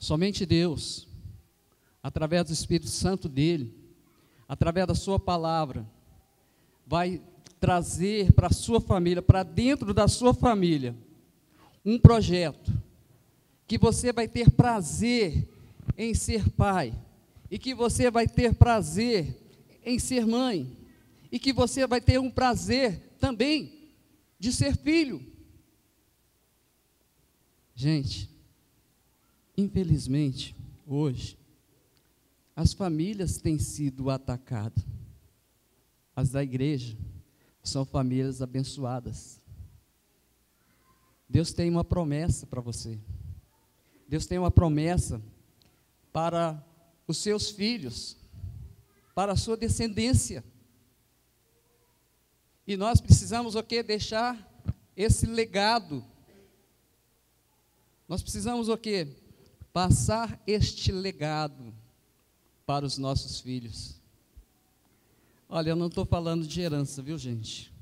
Somente Deus, através do Espírito Santo dele, através da sua palavra, vai trazer para a sua família, para dentro da sua família, um projeto que você vai ter prazer em ser pai, e que você vai ter prazer em ser mãe, e que você vai ter um prazer também de ser filho. Gente, infelizmente, hoje, as famílias têm sido atacadas. As da igreja são famílias abençoadas. Deus tem uma promessa para você. Deus tem uma promessa para os seus filhos, para a sua descendência. E nós precisamos o quê? Deixar esse legado. Nós precisamos o quê? Passar este legado para os nossos filhos. Olha, eu não estou falando de herança, viu, gente?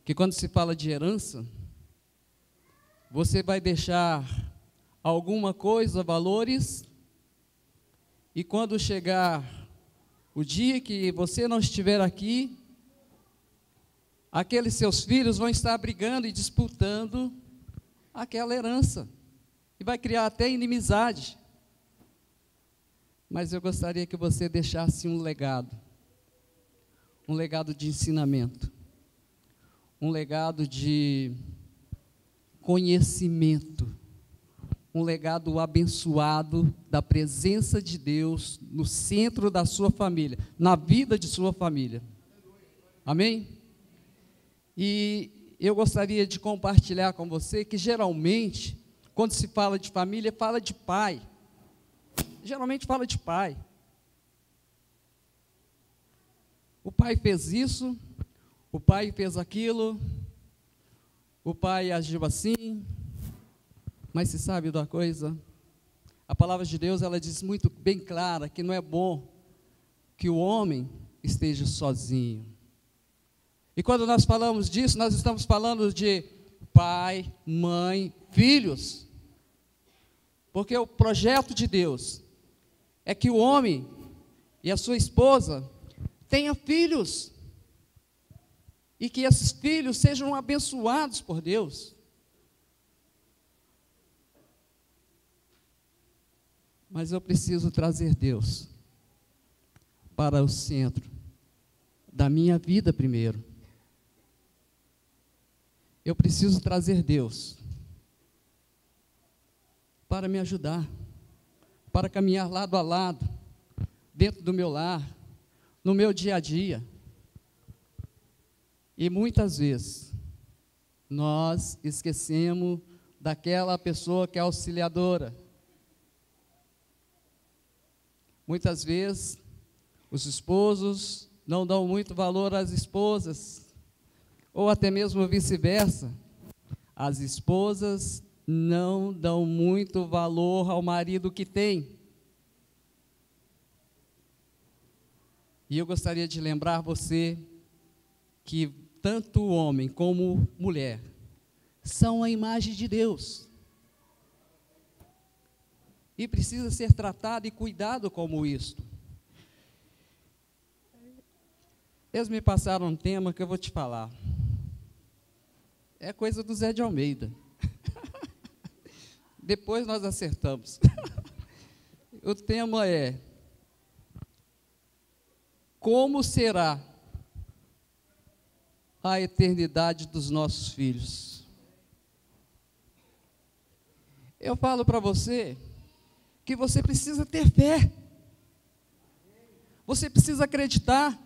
Que quando se fala de herança, você vai deixar alguma coisa, valores, e quando chegar o dia que você não estiver aqui, aqueles seus filhos vão estar brigando e disputando aquela herança, e vai criar até inimizade. Mas eu gostaria que você deixasse um legado de ensinamento, um legado de conhecimento, um legado abençoado da presença de Deus no centro da sua família, na vida de sua família. Amém? E eu gostaria de compartilhar com você que geralmente, quando se fala de família, fala de pai. Geralmente fala de pai. O pai fez isso, o pai fez aquilo, o pai agiu assim. Mas se sabe de uma coisa? A palavra de Deus, ela diz muito bem clara que não é bom que o homem esteja sozinho. E quando nós falamos disso, nós estamos falando de pai, mãe, filhos. Porque o projeto de Deus é que o homem e a sua esposa tenham filhos. E que esses filhos sejam abençoados por Deus. Mas eu preciso trazer Deus para o centro da minha vida primeiro. Eu preciso trazer Deus para me ajudar, para caminhar lado a lado, dentro do meu lar, no meu dia a dia. E muitas vezes, nós esquecemos daquela pessoa que é auxiliadora. Muitas vezes, os esposos não dão muito valor às esposas, ou até mesmo vice-versa. As esposas não dão muito valor ao marido que tem. E eu gostaria de lembrar você que tanto o homem como mulher são a imagem de Deus. E precisa ser tratado e cuidado como isto. Eles me passaram um tema que eu vou te falar. É coisa do Zé de Almeida. Depois nós acertamos. O tema é: como será a eternidade dos nossos filhos? Eu falo para você que você precisa ter fé. Você precisa acreditar.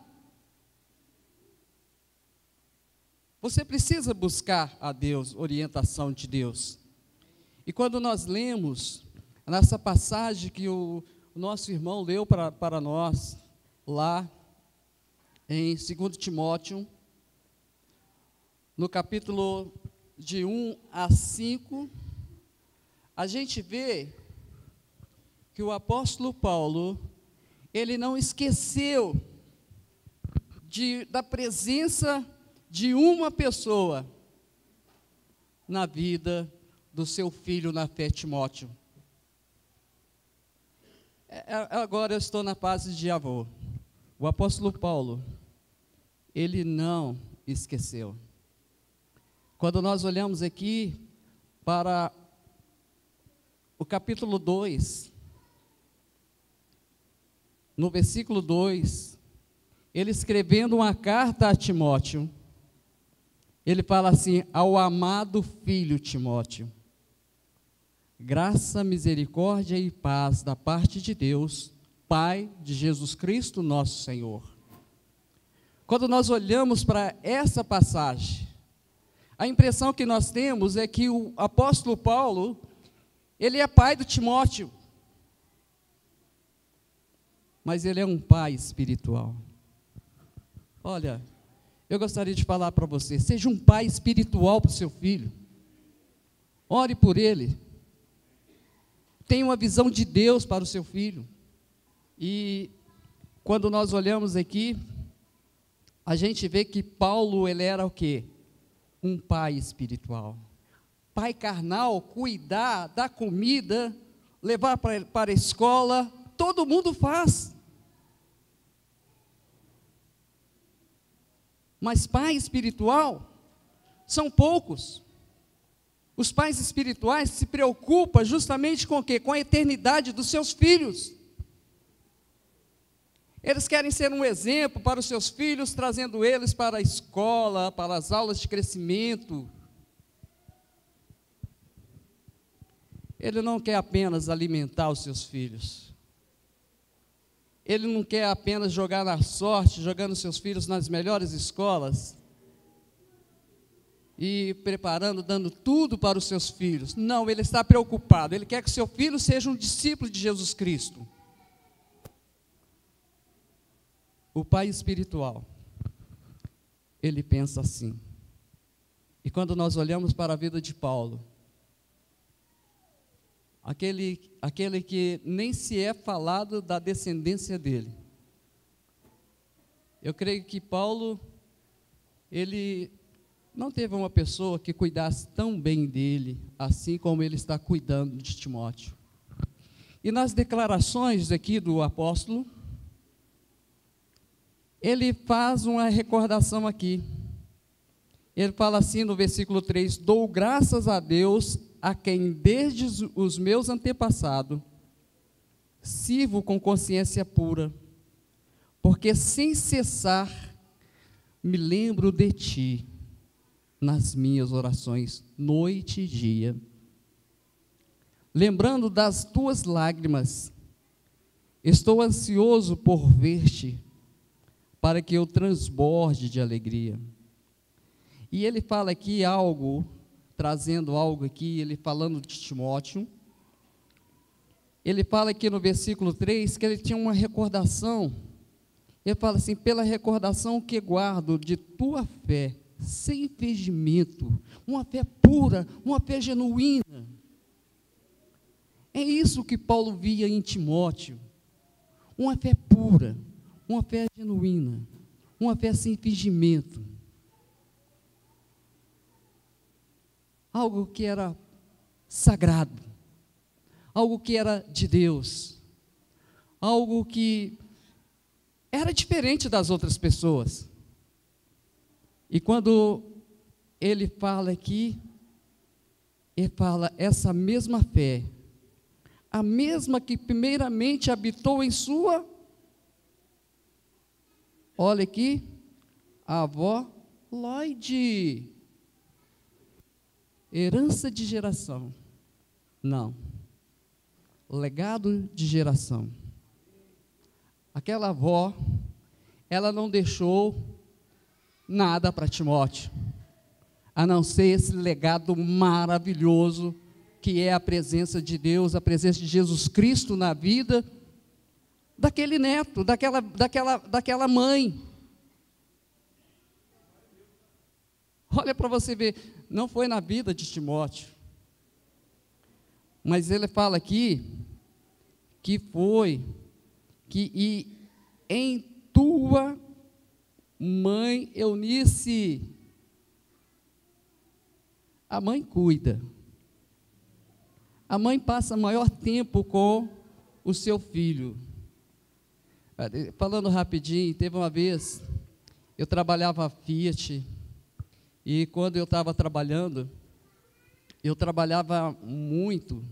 Você precisa buscar a Deus, orientação de Deus. E quando nós lemos nessa passagem que o nosso irmão leu para nós, lá em 2 Timóteo, no capítulo de 1 a 5, a gente vê que o apóstolo Paulo, ele não esqueceu da presença de uma pessoa na vida do seu filho na fé, Timóteo. Agora eu estou na fase de avô. O apóstolo Paulo, ele não esqueceu. Quando nós olhamos aqui para o capítulo 2, no versículo 2, ele escrevendo uma carta a Timóteo, ele fala assim: ao amado filho Timóteo, graça, misericórdia e paz da parte de Deus, Pai de Jesus Cristo, nosso Senhor. Quando nós olhamos para essa passagem, a impressão que nós temos é que o apóstolo Paulo, ele é pai do Timóteo, mas ele é um pai espiritual. Olha, eu gostaria de falar para você, seja um pai espiritual para o seu filho, ore por ele, tenha uma visão de Deus para o seu filho. E quando nós olhamos aqui, a gente vê que Paulo, ele era o quê? Um pai espiritual. Pai carnal, cuidar, dar comida, levar para a escola, todo mundo faz. Mas pai espiritual, são poucos. Os pais espirituais se preocupam justamente com o quê? Com a eternidade dos seus filhos. Eles querem ser um exemplo para os seus filhos, trazendo eles para a escola, para as aulas de crescimento. Ele não quer apenas alimentar os seus filhos. Ele não quer apenas jogar na sorte, jogando seus filhos nas melhores escolas e preparando, dando tudo para os seus filhos. Não, ele está preocupado. Ele quer que seu filho seja um discípulo de Jesus Cristo. O pai espiritual, ele pensa assim. E quando nós olhamos para a vida de Paulo, aquele que nem se é falado da descendência dele, eu creio que Paulo, ele não teve uma pessoa que cuidasse tão bem dele, assim como ele está cuidando de Timóteo. E nas declarações aqui do apóstolo, ele faz uma recordação aqui. Ele fala assim no versículo 3: dou graças a Deus, a quem desde os meus antepassados sirvo com consciência pura, porque sem cessar me lembro de ti nas minhas orações, noite e dia, lembrando das tuas lágrimas, estou ansioso por ver-te, para que eu transborde de alegria. E ele fala aqui algo, trazendo algo aqui, ele falando de Timóteo, ele fala aqui no versículo 3, que ele tinha uma recordação, ele fala assim: pela recordação que guardo de tua fé, sem fingimento, uma fé pura, uma fé genuína. É isso que Paulo via em Timóteo, uma fé pura, uma fé genuína, uma fé sem fingimento. Algo que era sagrado, algo que era de Deus, algo que era diferente das outras pessoas. E quando ele fala aqui, ele fala: essa mesma fé, a mesma que primeiramente habitou em sua, olha aqui, a avó Lloyd, herança de geração, não, legado de geração. Aquela avó, ela não deixou nada para Timóteo, a não ser esse legado maravilhoso, que é a presença de Deus, a presença de Jesus Cristo na vida daquele neto, daquela mãe. Olha para você ver, não foi na vida de Timóteo, mas ele fala aqui, que foi, e em tua mãe Eunice, a mãe cuida, a mãe passa maior tempo com o seu filho. Falando rapidinho, teve uma vez, eu trabalhava Fiat, e quando eu estava trabalhando, eu trabalhava muito,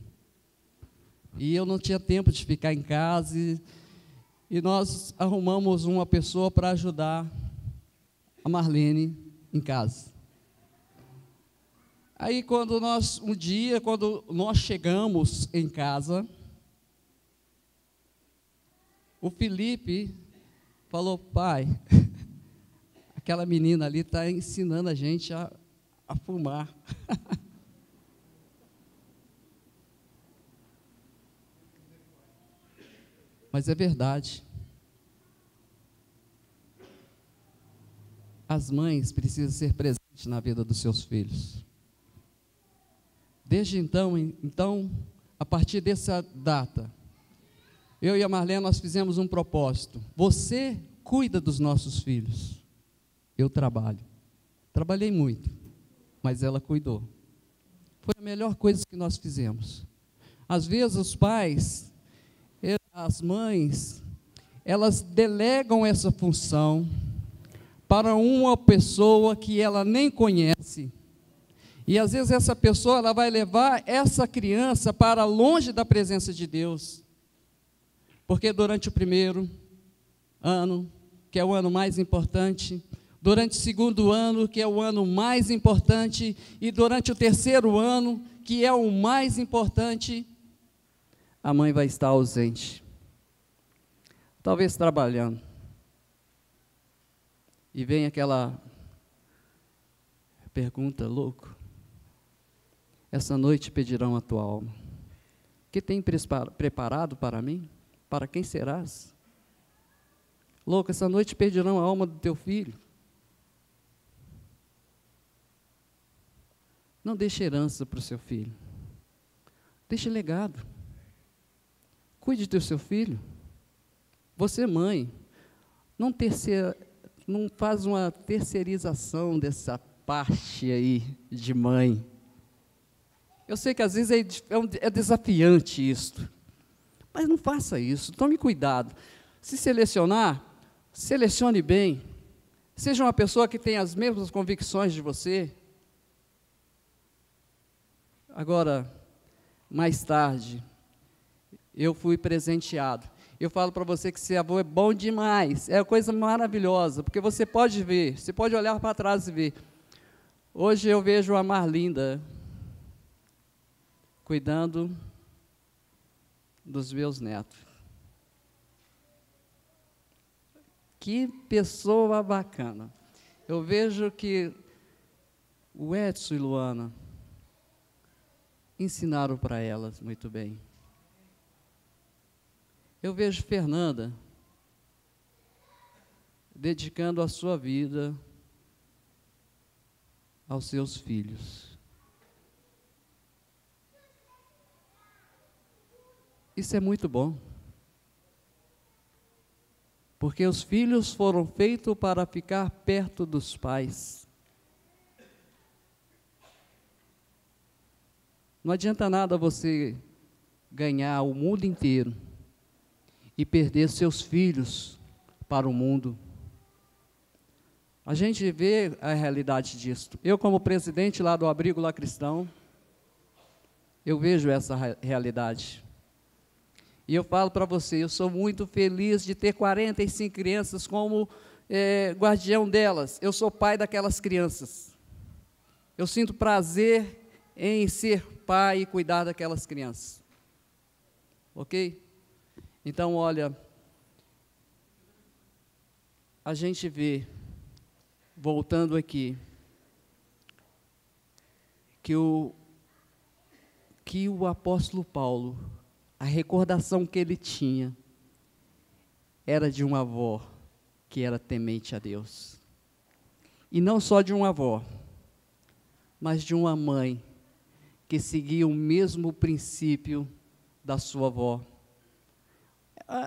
e eu não tinha tempo de ficar em casa, e nós arrumamos uma pessoa para ajudar a Marlene em casa. Aí quando nós chegamos em casa, o Felipe falou: pai, aquela menina ali está ensinando a gente a fumar. Mas é verdade. As mães precisam ser presentes na vida dos seus filhos. Desde então, a partir dessa data, eu e a Marlene, nós fizemos um propósito. Você cuida dos nossos filhos. Eu trabalho. Trabalhei muito, mas ela cuidou. Foi a melhor coisa que nós fizemos. Às vezes os pais, as mães, elas delegam essa função para uma pessoa que ela nem conhece. E às vezes essa pessoa, ela vai levar essa criança para longe da presença de Deus. Porque durante o primeiro ano, que é o ano mais importante, durante o segundo ano, que é o ano mais importante, e durante o terceiro ano, que é o mais importante, a mãe vai estar ausente. Talvez trabalhando. E vem aquela pergunta: louco, essa noite pedirão a tua alma. Que tem preparado para mim? Para quem serás? Louco, essa noite pedirão a alma do teu filho. Não deixe herança para o seu filho. Deixe legado. Cuide do seu filho. Você, mãe, não faz uma terceirização dessa parte aí de mãe. Eu sei que às vezes é desafiante isto, mas não faça isso, tome cuidado. Se selecionar, selecione bem. Seja uma pessoa que tem as mesmas convicções de você. Agora, mais tarde, eu fui presenteado. Eu falo para você que ser avô é bom demais, é uma coisa maravilhosa, porque você pode ver, você pode olhar para trás e ver. Hoje eu vejo a Marlinda cuidando dos meus netos. Que pessoa bacana. Eu vejo que o Edson e Luana ensinaram para elas muito bem. Eu vejo Fernanda dedicando a sua vida aos seus filhos. Isso é muito bom. Porque os filhos foram feitos para ficar perto dos pais. Não adianta nada você ganhar o mundo inteiro e perder seus filhos para o mundo. A gente vê a realidade disso. Eu, como presidente lá do Abrigo Lar Cristão, eu vejo essa realidade. E eu falo para você, eu sou muito feliz de ter 45 crianças como guardião delas. Eu sou pai daquelas crianças. Eu sinto prazer em ser pai e cuidar daquelas crianças. Ok? Então, olha, a gente vê, voltando aqui, que o apóstolo Paulo, a recordação que ele tinha, era de uma avó que era temente a Deus. E não só de uma avó, mas de uma mãe que seguia o mesmo princípio da sua avó.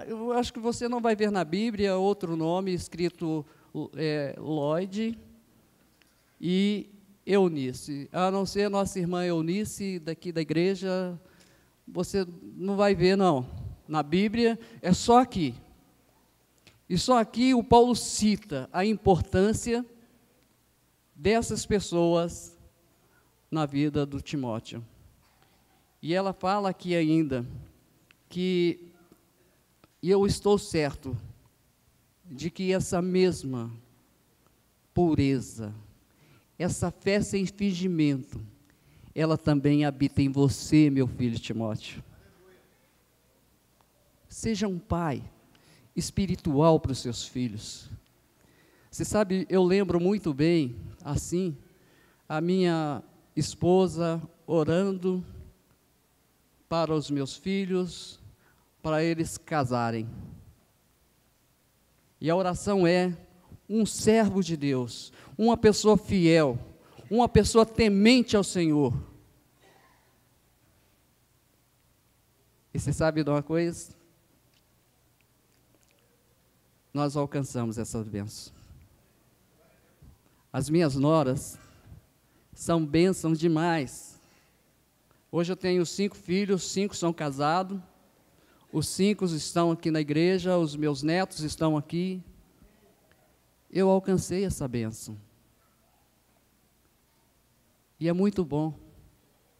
Eu acho que você não vai ver na Bíblia outro nome escrito Lloyd e Eunice, a não ser a nossa irmã Eunice, daqui da igreja, você não vai ver, não. na Bíblia, é só aqui. E só aqui o Paulo cita a importância dessas pessoas na vida do Timóteo. E ela fala aqui ainda que, e eu estou certo, de que essa mesma pureza, essa fé sem fingimento, ela também habita em você, meu filho Timóteo. Seja um pai espiritual para os seus filhos. Você sabe, eu lembro muito bem, assim, a minha esposa orando para os meus filhos, para eles casarem. E a oração é um servo de Deus, uma pessoa fiel, uma pessoa temente ao Senhor. E você sabe de uma coisa? Nós alcançamos essas bênçãos. As minhas noras são bênçãos demais. Hoje eu tenho 5 filhos, 5 são casados, os 5 estão aqui na igreja, os meus netos estão aqui. Eu alcancei essa bênção. E é muito bom.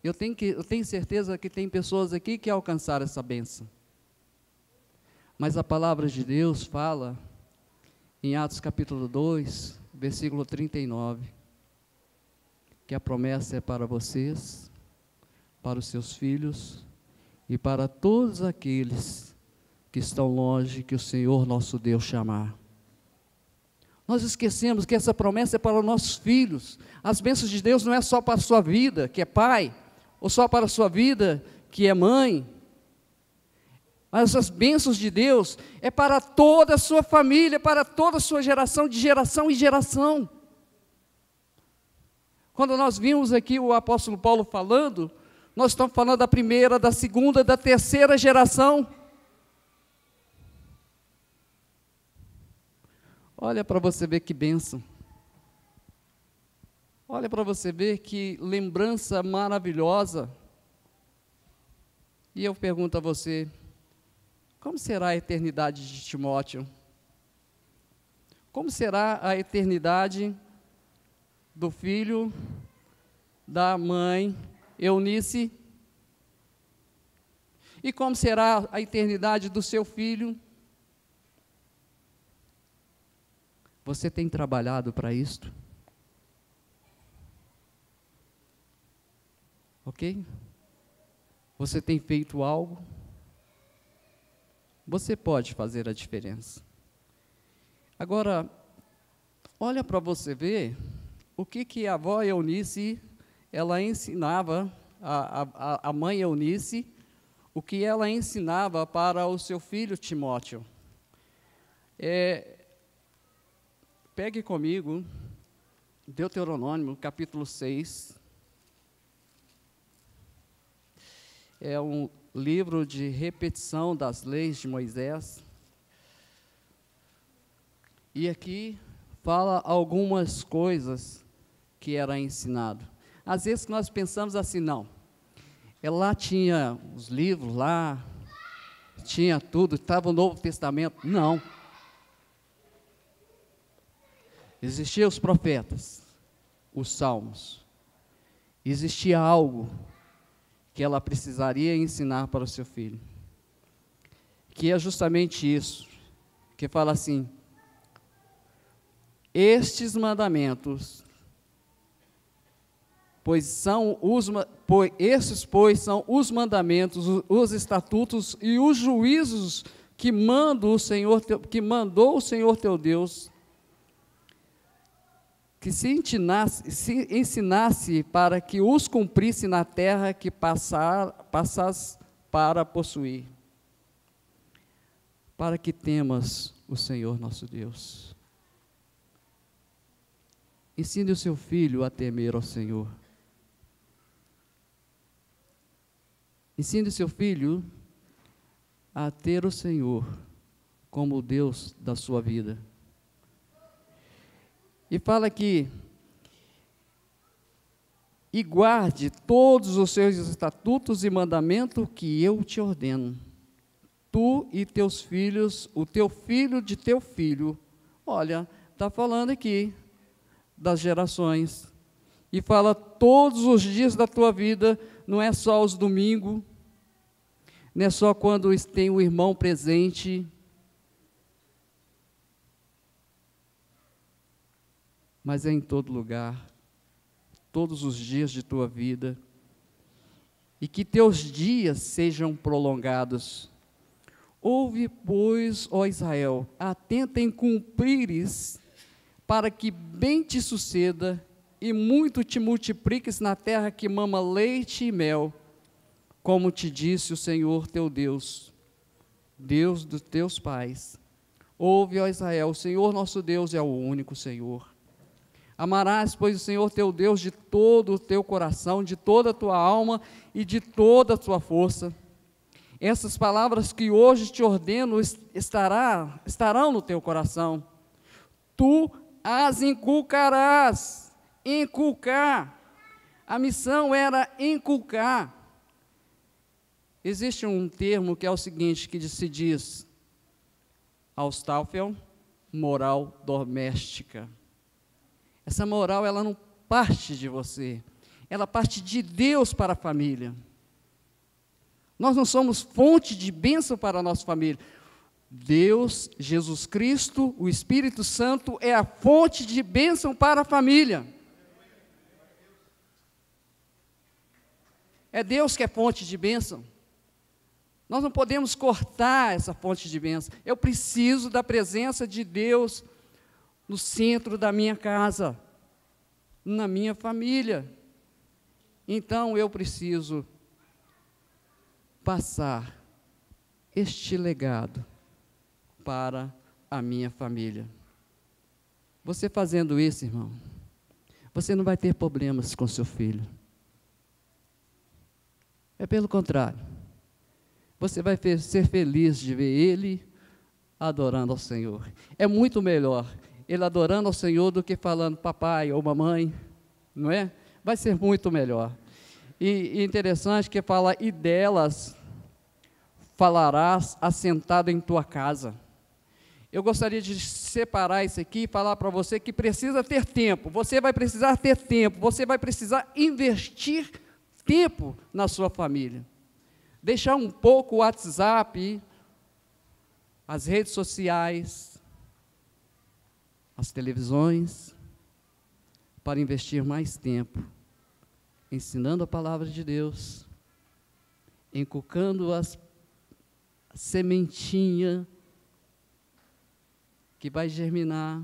Eu tenho certeza que tem pessoas aqui que alcançaram essa bênção. Mas a palavra de Deus fala, em Atos capítulo 2, versículo 39, que a promessa é para vocês, para os seus filhos e para todos aqueles que estão longe, que o Senhor nosso Deus chamar. Nós esquecemos que essa promessa é para os nossos filhos. As bênçãos de Deus não é só para a sua vida, que é pai, ou só para a sua vida, que é mãe. Mas as bênçãos de Deus é para toda a sua família, para toda a sua geração, de geração em geração. Quando nós vimos aqui o apóstolo Paulo falando, nós estamos falando da primeira, da segunda, da terceira geração. Olha para você ver que bênção. Olha para você ver que lembrança maravilhosa. E eu pergunto a você, como será a eternidade de Timóteo? Como será a eternidade do filho, da mãe, Eunice? E como será a eternidade do seu filho? Você tem trabalhado para isto? Ok? Você tem feito algo? Você pode fazer a diferença. Agora, olha para você ver o que a avó Eunice, ela ensinava, a mãe Eunice, o que ela ensinava para o seu filho Timóteo. Pegue comigo, Deuteronômio, capítulo 6. É um livro de repetição das leis de Moisés. E aqui fala algumas coisas que era ensinado. Às vezes nós pensamos assim, não, lá tinha os livros, lá tinha tudo, estava o Novo Testamento. Não. Existiam os profetas, os salmos. Existia algo que ela precisaria ensinar para o seu filho, que é justamente isso, que fala assim: estes mandamentos, esses são os mandamentos, os estatutos e os juízos que mandou o Senhor teu Deus, que se ensinasse para que os cumprisse na terra que passas para possuir, para que temas o Senhor nosso Deus. Ensine o seu filho a temer ao Senhor. Ensine o seu filho a ter o Senhor como o Deus da sua vida. E fala aqui, e guarde todos os seus estatutos e mandamentos que eu te ordeno. tu e teus filhos, o teu filho de teu filho. Olha, está falando aqui das gerações. E fala todos os dias da tua vida, não é só os domingos, não é só quando tem o irmão presente, mas é em todo lugar, todos os dias de tua vida, e que teus dias sejam prolongados. Ouve, pois, ó Israel, atenta em cumprires, para que bem te suceda, e muito te multipliques na terra que mama leite e mel, como te disse o Senhor teu Deus, Deus dos teus pais. Ouve, ó Israel, o Senhor nosso Deus é o único Senhor. Amarás, pois, o Senhor teu Deus de todo o teu coração, de toda a tua alma e de toda a tua força. Essas palavras que hoje te ordeno estarão no teu coração. Tu as inculcarás. Inculcar. A missão era inculcar. Existe um termo que é o seguinte, que se diz, Austafel, moral doméstica. Essa moral, ela não parte de você, ela parte de Deus para a família. Nós não somos fonte de bênção para a nossa família. Deus, Jesus Cristo, o Espírito Santo é a fonte de bênção para a família. É Deus que é fonte de bênção. Nós não podemos cortar essa fonte de bênção. Eu preciso da presença de Deus no centro da minha casa, na minha família. Então eu preciso passar este legado para a minha família. Você fazendo isso, irmão, você não vai ter problemas com seu filho. É pelo contrário. Você vai ser feliz de ver ele adorando ao Senhor. É muito melhor ele adorando ao Senhor do que falando papai ou mamãe, não é? Vai ser muito melhor. E interessante que fala, e delas falarás assentado em tua casa. Eu gostaria de separar isso aqui e falar para você que precisa ter tempo. Você vai precisar ter tempo, você vai precisar investir tempo na sua família. Deixar um pouco o WhatsApp, as redes sociais, as televisões, para investir mais tempo, ensinando a palavra de Deus, inculcando a sementinha que vai germinar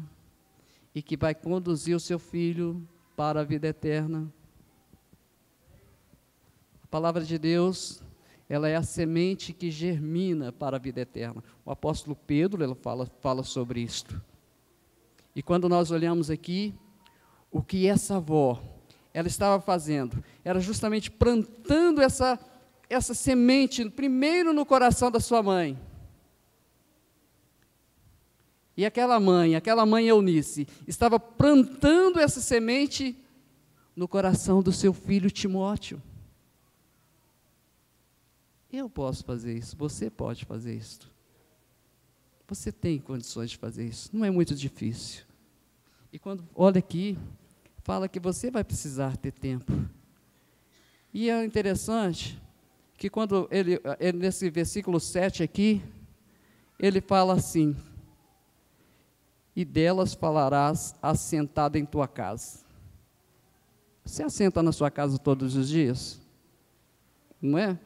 e que vai conduzir o seu filho para a vida eterna. A palavra de Deus, ela é a semente que germina para a vida eterna. O apóstolo Pedro, ele fala sobre isto. E quando nós olhamos aqui, o que essa avó, ela estava fazendo, era justamente plantando essa semente, primeiro no coração da sua mãe. E aquela mãe Eunice, estava plantando essa semente no coração do seu filho Timóteo. Eu posso fazer isso, você pode fazer isso. Você tem condições de fazer isso, não é muito difícil. E quando olha aqui, fala que você vai precisar ter tempo. E é interessante que quando ele nesse versículo 7 aqui, ele fala assim, e delas falarás assentado em tua casa. Você assenta na sua casa todos os dias? Não é?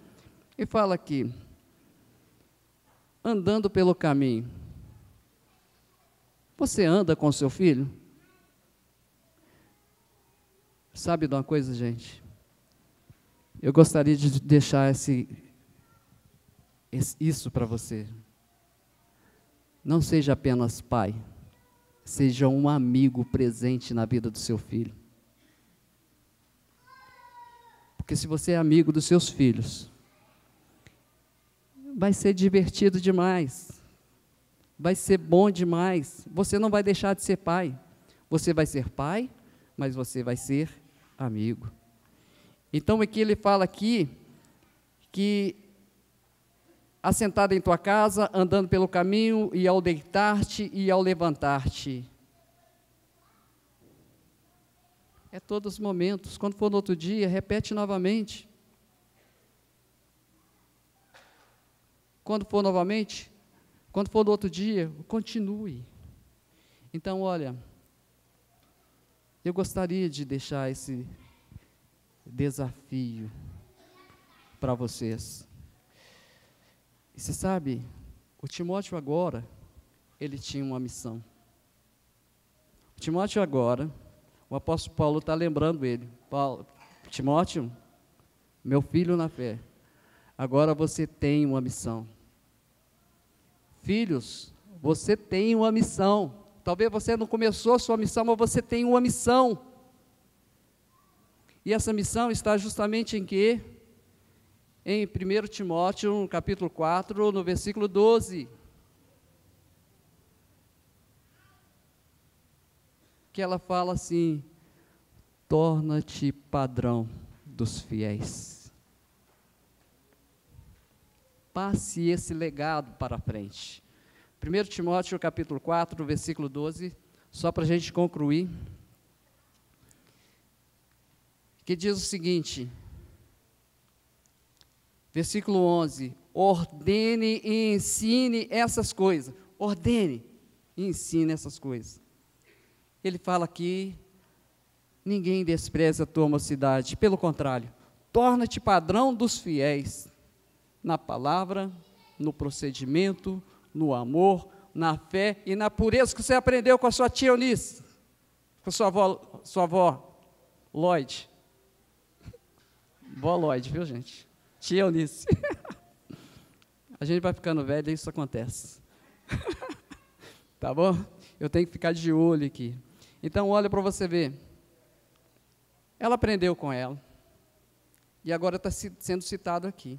E fala aqui, andando pelo caminho. Você anda com seu filho? Sabe de uma coisa, gente? Eu gostaria de deixar isso para você. Não seja apenas pai, seja um amigo presente na vida do seu filho. Porque se você é amigo dos seus filhos, vai ser divertido demais, vai ser bom demais, você não vai deixar de ser pai, você vai ser pai, mas você vai ser amigo. Então aqui ele fala aqui, que assentado em tua casa, andando pelo caminho, e ao deitar-te e ao levantar-te. É todos os momentos. Quando for no outro dia, repete novamente. Quando for novamente, quando for no outro dia, continue. Então, olha, eu gostaria de deixar esse desafio para vocês. E você sabe, o Timóteo agora, ele tinha uma missão. O Timóteo agora, o apóstolo Paulo está lembrando ele. Timóteo, meu filho na fé, agora você tem uma missão. Filhos, você tem uma missão. Talvez você não começou a sua missão, mas você tem uma missão. E essa missão está justamente em quê? Em 1 Timóteo, no capítulo 4, no versículo 12. Que ela fala assim: torna-te padrão dos fiéis. Passe esse legado para frente. 1 Timóteo, capítulo 4, versículo 12, só para a gente concluir, que diz o seguinte, versículo 11, ordene e ensine essas coisas. Ordene e ensine essas coisas. Ele fala aqui, ninguém despreza a tua mocidade, pelo contrário, torna-te padrão dos fiéis, na palavra, no procedimento, no amor, na fé e na pureza que você aprendeu com a sua tia Eunice, com a sua avó Lloyd. Vó Lloyd, viu, gente? Tia Eunice. A gente vai ficando velho e isso acontece. Tá bom? Eu tenho que ficar de olho aqui. Então, olha para você ver. Ela aprendeu com ela. E agora está sendo citado aqui.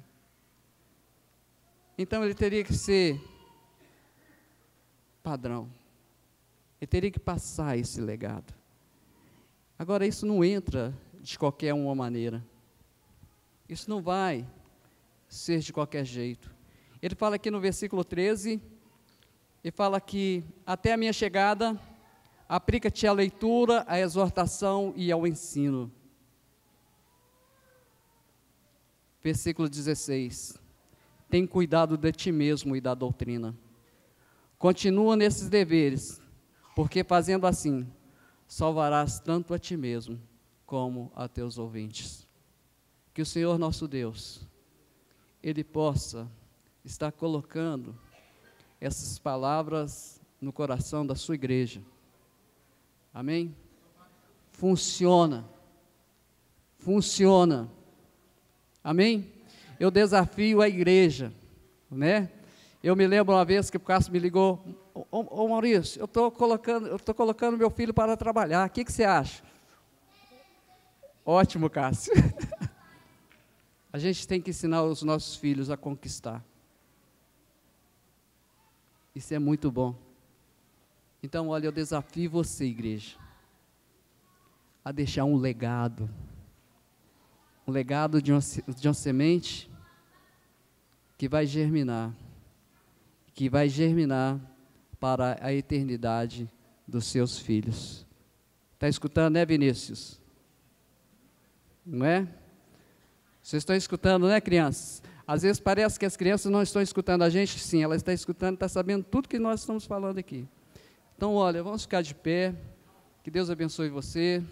Então, ele teria que ser padrão. Ele teria que passar esse legado. Agora, isso não entra de qualquer uma maneira. Isso não vai ser de qualquer jeito. Ele fala aqui no versículo 13, ele fala que até a minha chegada, aplica-te à leitura, à exortação e ao ensino. Versículo 16, tem cuidado de ti mesmo e da doutrina. Continua nesses deveres, porque fazendo assim, salvarás tanto a ti mesmo, como a teus ouvintes. Que o Senhor nosso Deus, Ele possa estar colocando essas palavras no coração da sua igreja. Amém? Funciona. Funciona. Amém? Eu desafio a igreja, né? Eu me lembro uma vez que o Cássio me ligou, ô Maurício, eu estou colocando meu filho para trabalhar, o que você acha? Ótimo, Cássio. A gente tem que ensinar os nossos filhos a conquistar. Isso é muito bom. Então, olha, eu desafio você, igreja, a deixar um legado de uma semente que vai germinar para a eternidade dos seus filhos. Está escutando, né, Vinícius? Não é? Vocês estão escutando, né, crianças? Às vezes parece que as crianças não estão escutando a gente, sim, elas estão escutando, estão sabendo tudo que nós estamos falando aqui. Então, olha, vamos ficar de pé, que Deus abençoe você.